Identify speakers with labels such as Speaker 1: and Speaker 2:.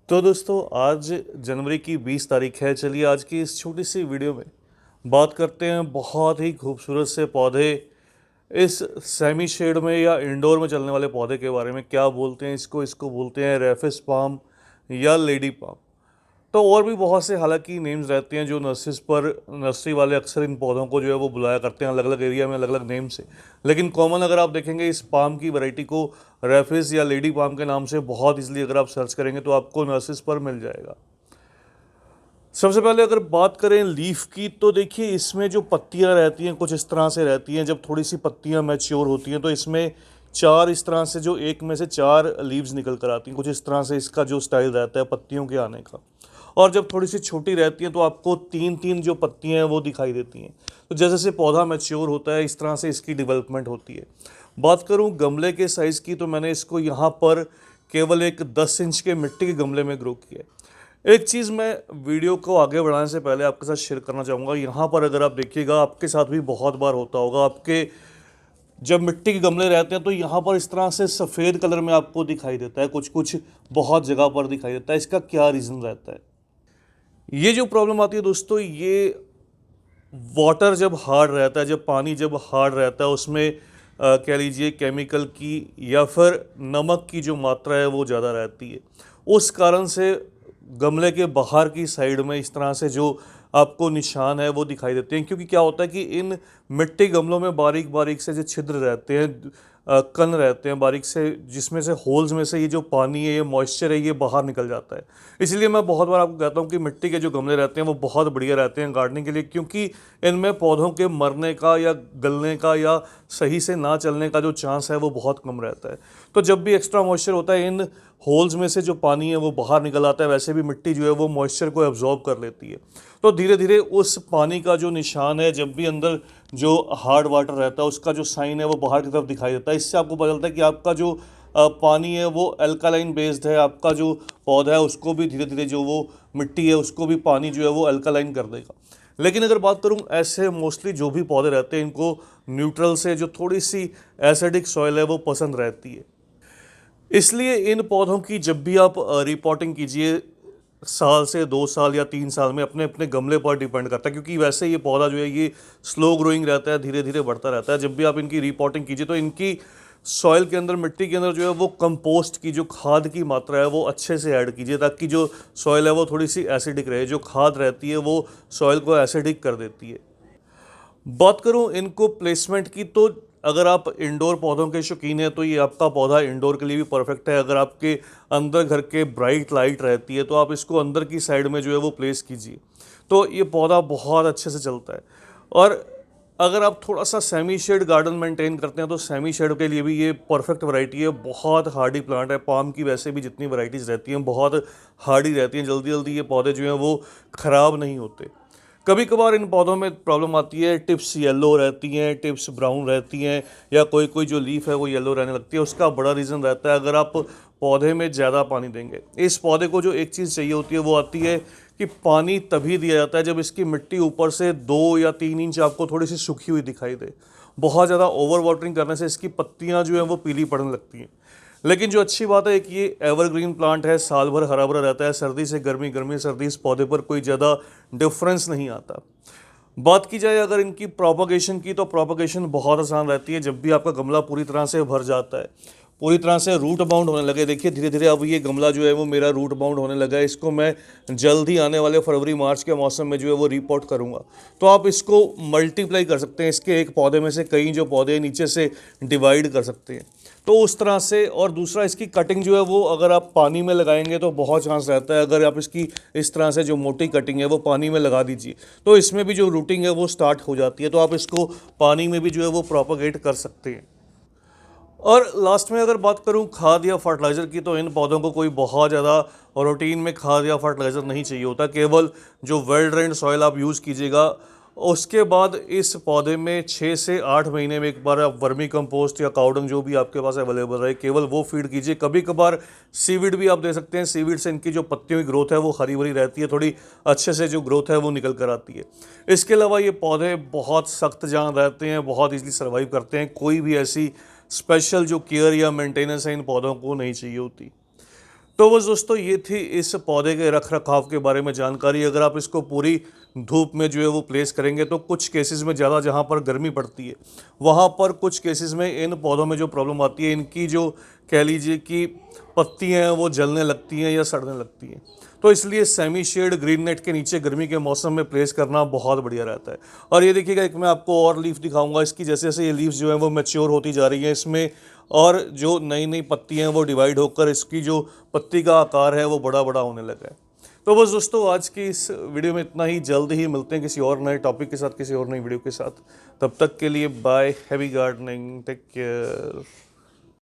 Speaker 1: तो दोस्तों आज जनवरी की 20 तारीख है। चलिए आज की इस छोटी सी वीडियो में बात करते हैं बहुत ही खूबसूरत से पौधे, इस सेमी शेड में या इंडोर में चलने वाले पौधे के बारे में। क्या बोलते हैं इसको इसको बोलते हैं रेफिस पाम या लेडी पाम। तो और भी बहुत से हालांकि नेम्स रहते हैं जो नर्सरी वाले अक्सर इन पौधों को जो है वो बुलाया करते हैं अलग अलग एरिया में अलग अलग नेम से। लेकिन कॉमन अगर आप देखेंगे इस पाम की वैरायटी को रेफिस या लेडी पाम के नाम से बहुत इजीली अगर आप सर्च करेंगे तो आपको नर्सरीज पर मिल जाएगा। सबसे पहले अगर बात करें लीफ की तो देखिए इसमें जो पत्तियां रहती हैं कुछ इस तरह से रहती हैं। जब थोड़ी सी पत्तियां मैच्योर होती हैं तो इसमें चार इस तरह से जो एक में से चार लीव्स निकल कर आती हैं। कुछ इस तरह से इसका जो स्टाइल रहता है पत्तियों के आने का। और जब थोड़ी सी छोटी रहती हैं तो आपको तीन तीन जो पत्तियां हैं वो दिखाई देती हैं। तो जैसे जैसे पौधा मैच्योर होता है इस तरह से इसकी डेवलपमेंट होती है। बात करूं गमले के साइज़ की तो मैंने इसको यहाँ पर केवल एक 10 इंच के मिट्टी के गमले में ग्रो किया है। एक चीज़ मैं वीडियो को आगे बढ़ाने से पहले आपके साथ शेयर करना चाहूँगा। यहाँ पर अगर आप देखिएगा आपके साथ भी बहुत बार होता होगा, आपके जब मिट्टी के गमले रहते हैं तो यहाँ पर इस तरह से सफ़ेद कलर में आपको दिखाई देता है, कुछ कुछ बहुत जगह पर दिखाई देता है। इसका क्या रीज़न रहता है? ये जो प्रॉब्लम आती है दोस्तों, ये वाटर जब हार्ड रहता है, जब पानी जब हार्ड रहता है उसमें कह लीजिए केमिकल की या फिर नमक की जो मात्रा है वो ज़्यादा रहती है। उस कारण से गमले के बाहर की साइड में इस तरह से जो आपको निशान है वो दिखाई देते हैं। क्योंकि क्या होता है कि इन मिट्टी गमलों में बारीक बारीक से जो छिद्र रहते हैं, कण रहते हैं बारीक से, जिसमें से होल्स में से ये जो पानी है ये मॉइस्चर है ये बाहर निकल जाता है। इसलिए मैं बहुत बार आपको कहता हूँ कि मिट्टी के जो गमले रहते हैं वो बहुत बढ़िया रहते हैं गार्डनिंग के लिए। क्योंकि इनमें पौधों के मरने का या गलने का या सही से ना चलने का जो चांस है वो बहुत कम रहता है। तो जब भी एक्स्ट्रा मॉइस्चर होता है इन होल्स में से जो पानी है वो बाहर निकल आता है। वैसे भी मिट्टी जो है वो मॉइस्चर को एब्जॉर्ब कर लेती है। तो धीरे धीरे उस पानी का जो निशान है, जब भी अंदर जो हार्ड वाटर रहता है उसका जो साइन है वो बाहर की तरफ दिखाई देता है। इससे आपको पता चलता है कि आपका जो पानी है वो अल्कालाइन बेस्ड है। आपका जो पौधा है उसको भी धीरे धीरे जो वो मिट्टी है उसको भी पानी जो है वो अल्कालाइन कर देगा। लेकिन अगर बात करूं ऐसे मोस्टली जो भी पौधे रहते हैं इनको न्यूट्रल से जो थोड़ी सी एसिडिक सॉइल है वो पसंद रहती है। इसलिए इन पौधों की जब भी आप रिपोर्टिंग कीजिए, साल से 2 साल या 3 साल में, अपने अपने गमले पर डिपेंड करता है। क्योंकि वैसे ये पौधा जो है ये स्लो ग्रोइंग रहता है, धीरे धीरे बढ़ता रहता है। जब भी आप इनकी रिपोर्टिंग कीजिए तो इनकी सॉइल के अंदर, मिट्टी के अंदर जो है वो कंपोस्ट की जो खाद की मात्रा है वो अच्छे से ऐड कीजिए, ताकि जो सॉइल है वो थोड़ी सी एसिडिक रहे। जो खाद रहती है वो सॉइल को एसिडिक कर देती है। बात करूं इनको प्लेसमेंट की तो अगर आप इंडोर पौधों के शौकीन हैं तो ये आपका पौधा इंडोर के लिए भी परफेक्ट है। अगर आपके अंदर घर के ब्राइट लाइट रहती है तो आप इसको अंदर की साइड में जो है वो प्लेस कीजिए, तो ये पौधा बहुत अच्छे से चलता है। और अगर आप थोड़ा सा सेमी शेड गार्डन मेंटेन करते हैं तो सेमी शेड के लिए भी ये परफेक्ट वैरायटी है। बहुत हार्डी प्लांट है। पाम की वैसे भी जितनी वैरायटीज़ रहती हैं बहुत हार्डी रहती हैं, जल्दी जल्दी ये पौधे जो हैं वो ख़राब नहीं होते। कभी कभार इन पौधों में प्रॉब्लम आती है, टिप्स येलो रहती हैं, टिप्स ब्राउन रहती हैं, या कोई कोई जो लीफ है वो येलो रहने लगती है। उसका बड़ा रीज़न रहता है अगर आप पौधे में ज़्यादा पानी देंगे। इस पौधे को जो एक चीज़ चाहिए होती है वो आती है कि पानी तभी दिया जाता है जब इसकी मिट्टी ऊपर से 2 या 3 इंच आपको थोड़ी सी सूखी हुई दिखाई दे। बहुत ज़्यादा ओवर वाटरिंग करने से इसकी पत्तियाँ जो हैं वो पीली पड़ने लगती हैं। लेकिन जो अच्छी बात है कि ये एवरग्रीन प्लांट है, साल भर हरा भरा रहता है। सर्दी से गर्मी, गर्मी से सर्दी, इस पौधे पर कोई ज़्यादा डिफरेंस नहीं आता। बात की जाए अगर इनकी प्रोपगेशन की तो प्रोपगेशन बहुत आसान रहती है। जब भी आपका गमला पूरी तरह से भर जाता है, पूरी तरह से रूट बाउंड होने लगे, देखिए धीरे धीरे अब ये गमला जो है वो मेरा रूट बाउंड होने लगा है। इसको मैं जल्द ही आने वाले फरवरी मार्च के मौसम में जो है वो रिपोर्ट करूँगा। तो आप इसको मल्टीप्लाई कर सकते हैं, इसके एक पौधे में से कई जो पौधे नीचे से डिवाइड कर सकते हैं। तो उस तरह से, और दूसरा इसकी कटिंग जो है वो अगर आप पानी में लगाएंगे तो बहुत चांस रहता है, अगर आप इसकी इस तरह से जो मोटी कटिंग है वो पानी में लगा दीजिए तो इसमें भी जो रूटिंग है वो स्टार्ट हो जाती है। तो आप इसको पानी में भी जो है वो प्रोपोगेट कर सकते हैं। और लास्ट में अगर बात करूं खाद या फर्टिलाइज़र की तो इन पौधों को कोई बहुत ज़्यादा रूटीन में खाद या फर्टिलाइज़र नहीं चाहिए होता। केवल जो वेल ड्रेन्ड सॉइल आप यूज़ कीजिएगा। उसके बाद इस पौधे में 6 से 8 महीने में एक बार आप वर्मी कंपोस्ट या काउडंग जो भी आपके पास अवेलेबल है केवल वो फीड कीजिए। कभी कभार सीवीड भी आप दे सकते हैं। सीवीड से इनकी जो पत्तियों की ग्रोथ है वो हरी भरी रहती है, थोड़ी अच्छे से जो ग्रोथ है वो निकल कर आती है। इसके अलावा ये पौधे बहुत सख्त जान रहते हैं, बहुत ईजिली सर्वाइव करते हैं। कोई भी ऐसी स्पेशल जो केयर या मेंटेनेंस है इन पौधों को नहीं चाहिए होती। तो बस दोस्तों ये थी इस पौधे के रख रखाव के बारे में जानकारी। अगर आप इसको पूरी धूप में जो है वो प्लेस करेंगे तो कुछ केसेस में ज़्यादा जहाँ पर गर्मी पड़ती है वहाँ पर कुछ केसेस में इन पौधों में जो प्रॉब्लम आती है, इनकी जो कह लीजिए कि पत्तियाँ हैं वो जलने लगती हैं या सड़ने लगती हैं। तो इसलिए सेमी शेड ग्रीन नेट के नीचे गर्मी के मौसम में प्लेस करना बहुत बढ़िया रहता है। और ये देखिएगा, एक मैं आपको और लीफ दिखाऊंगा इसकी। जैसे जैसे ये लीव्स जो है वो मैच्योर होती जा रही हैं इसमें, और जो नई नई पत्तियाँ हैं वो डिवाइड होकर इसकी जो पत्ती का आकार है वो बड़ा बड़ा होने लगा है। तो बस दोस्तों आज की इस वीडियो में इतना ही। जल्द ही मिलते हैं किसी और नए टॉपिक के साथ, किसी और नई वीडियो के साथ। तब तक के लिए bye, happy gardening, take care.